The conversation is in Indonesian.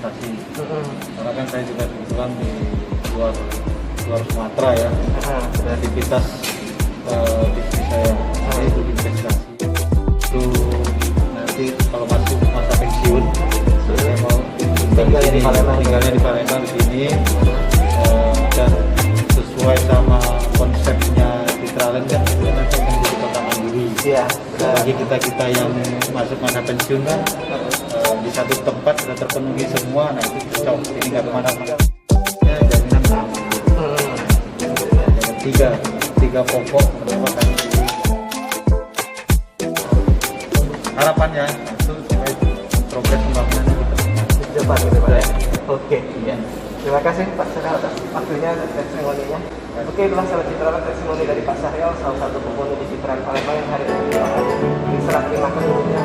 investasi. Karena kan saya juga kebetulan di luar Sumatera ya, aktivitas bisnis saya itu investasi. Itu nanti kalau masuk masa pensiun, saya mau tinggalnya di Palembang di sini, dan sesuai sama konsepnya Citraland kan itu nanti akan jadi kota mandiri. Iya. Bagi kita yang masuk masa pensiun kan di satu tempat sudah terpenuhi semua, nah itu cocok. Ini nggak kemana-mana. Ya, jaminan tiga pokok pendapatan. Harapannya itu supaya progres pembangunannya cepat gitu Pak ya. Oke. Iya. Terima kasih Pak Syahril atas waktunya dan testimoninya. Oke, itulah sahabat Citraland testimoni dari Pak Syahril, salah satu penghuni di Citraland Palembang yang hari ini diserah terima kasihnya.